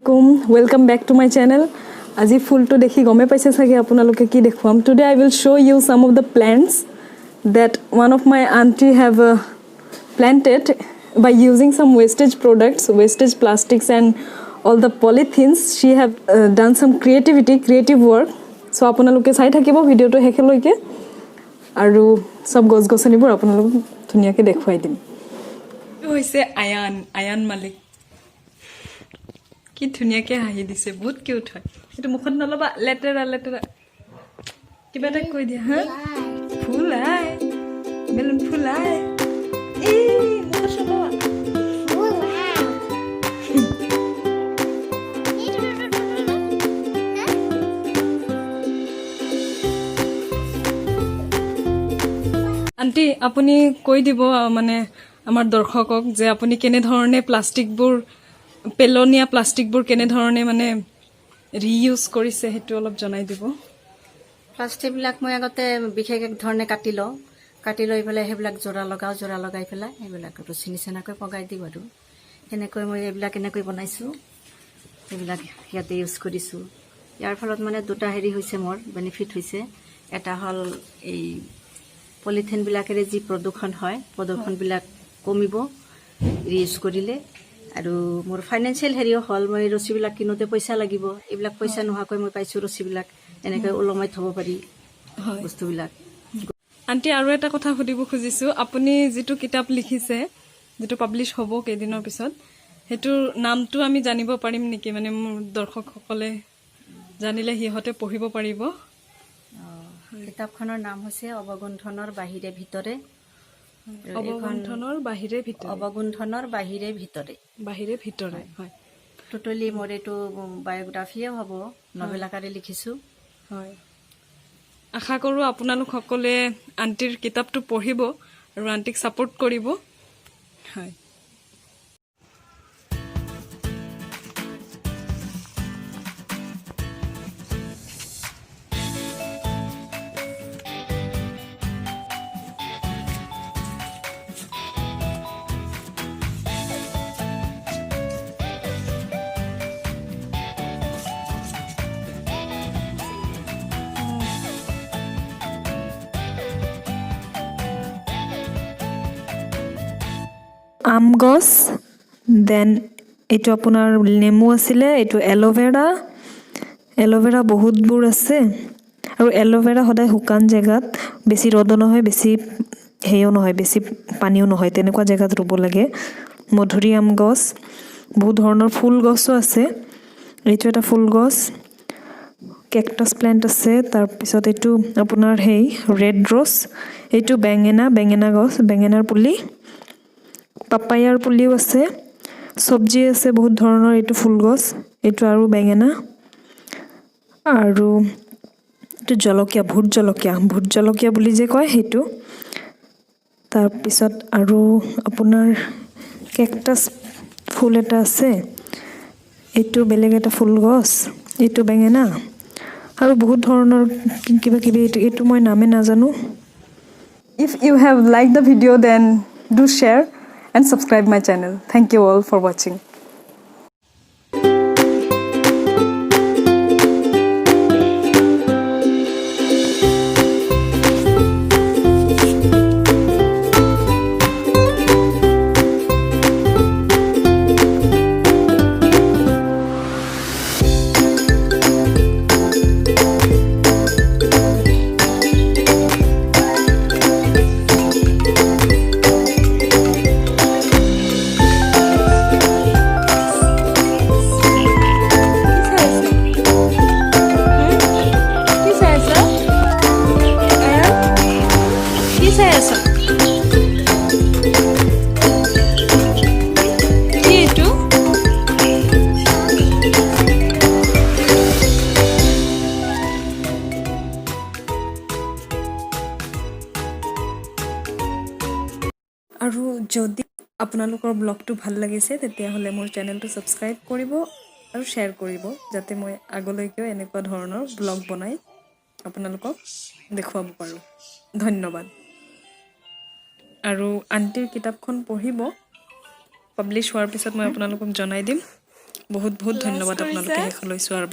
Welcome back to my channel. আজি ফুলটো দেখি গমে পাইছে সাগে আপোনালোকে কি দেখুৱাম. Today I will show you some of the plants that one of my auntie have planted by using some wastage products, wastage plastics and all the polythenes. She have done some creative work. So আপোনালোকে চাই থাকিব ভিডিওটো হেকলৈকে আৰু সব গছ গছনিবোৰ আপোনালোক ধুনিয়াকে দেখুৱাই দিম. এইটো হৈছে আয়ান মালিক. কি ধুনিয়াকে হাঁহি দিছে, বহুত কিউট হয়. এইটো মুখত নলবা, লেতেৰা কিবা এটা কৈ দিয়া. হা ফুল আই বেলুন ফুল আই মুখত চলোৱা আন্টি আপুনি কৈ দিব মানে আমাৰ দৰ্শকক যে আপুনি কেনে ধৰণে প্লাষ্টিকবোৰ পেলনীয়া প্লাষ্টিকবোৰ কেনে ধৰণে মানে ৰিইউজ কৰিছে হেতু অলপ জনাই দিব. প্লাষ্টিকবিলাক মই আগতে বিশেষ এক ধৰণে কাটি লৈ পেলাই সেইবিলাক জোৰা লগাই পেলাই এইবিলাক ৰছী নিচিনাকৈ পগাই দিওঁ আৰু সেনেকৈ মই এইবিলাক এনেকৈ বনাইছোঁ. এইবিলাক ইয়াতে ইউজ কৰিছোঁ. ইয়াৰ ফলত মানে দুটা হেৰি হৈছে, মোৰ বেনিফিট হৈছে. এটা হ'ল এই পলিথিনবিলাকেৰে যি প্ৰদূষণ হয়, প্ৰদূষণবিলাক কমিব ৰিইউজ কৰিলে. আৰু মোৰ ফাইনেন্সিয়েল হেৰিও হ'ল, মই ৰছীবিলাক কিনোতে পইচা লাগিব. এইবিলাক পইচা নোহোৱাকৈ মই পাইছোঁ ৰছীবিলাক এনেকৈ ওলমাই থ'ব পাৰি বস্তুবিলাক. আন্টি আৰু এটা কথা সুধিব খুজিছোঁ, আপুনি যিটো কিতাপ লিখিছে, যিটো পাব্লিছ হ'ব কেইদিনৰ পিছত, সেইটোৰ নামটো আমি জানিব পাৰিম নেকি? মানে মোৰ দৰ্শকসকলে জানিলে সিহঁতে পঢ়িব পাৰিব. কিতাপখনৰ নাম হৈছে অৱগুণ্ঠনৰ বাহিৰে ভিতৰে. অৱগুণ্ঠনৰ বাহিৰে ভিতৰে হয়. টোটেলি মোৰ এইটো বায়'গ্ৰাফিয়ে হ'ব, নভেল আকাৰে লিখিছোঁ. হয়, আশা কৰোঁ আপোনালোক সকলোৱে আণ্টিৰ কিতাপটো পঢ়িব আৰু আণ্টিক ছাপোৰ্ট কৰিব. হয়, আম গছ, দেন এইটো আপোনাৰ নেমু আছিলে, এইটো এল'ভেৰা বহুতবোৰ আছে. আৰু এল'ভেৰা সদায় শুকান জেগাত, বেছি ৰ'দো নহয় বেছি হেৰিও নহয়, বেছি পানীও নহয়, তেনেকুৱা জেগাত ৰুব লাগে. মধুৰিআম গছ, বহুত ধৰণৰ ফুল গছো আছে. এইটো এটা ফুল গছ. কেকটাছ প্লেণ্ট আছে. তাৰপিছত এইটো আপোনাৰ ৰেড ৰ'জ, এইটো বেঙেনা গছ, বেঙেনাৰ পুলি. পাপায়াৰ পুলিও আছে. চব্জি আছে বহুত ধৰণৰ. এইটো ফুল গছ, এইটো আৰু বেঙেনা. আৰু এইটো ভোট জলকীয়া বুলি যে কয় সেইটো. তাৰপিছত আৰু আপোনাৰ কেকটাছ ফুল এটা আছে. এইটো বেলেগ এটা ফুল গছ, এইটো বেঙেনা আৰু বহুত ধৰণৰ কিবা কিবি. এইটো মই নামে নাজানো. If you have liked the video, then do share and subscribe my channel. Thank you all for watching. আৰু যদি আপোনালোকৰ ব্লগটো ভাল লাগিছে তেতিয়াহ'লে মোৰ চেনেলটো ছাবস্ক্ৰাইব কৰিব আৰু শ্বেয়াৰ কৰিব, যাতে মই আগলৈকেও এনেকুৱা ধৰণৰ ব্লগ বনাই আপোনালোকক দেখুৱাব পাৰোঁ. ধন্যবাদ. আৰু আণ্টিৰ কিতাপখন পঢ়িব, পাব্লিছ হোৱাৰ পিছত মই আপোনালোকক জনাই দিম. বহুত বহুত লাজ ধন্যবাদ কৰিছে। আপোনালোকে শেষলৈ চোৱাৰ বাবে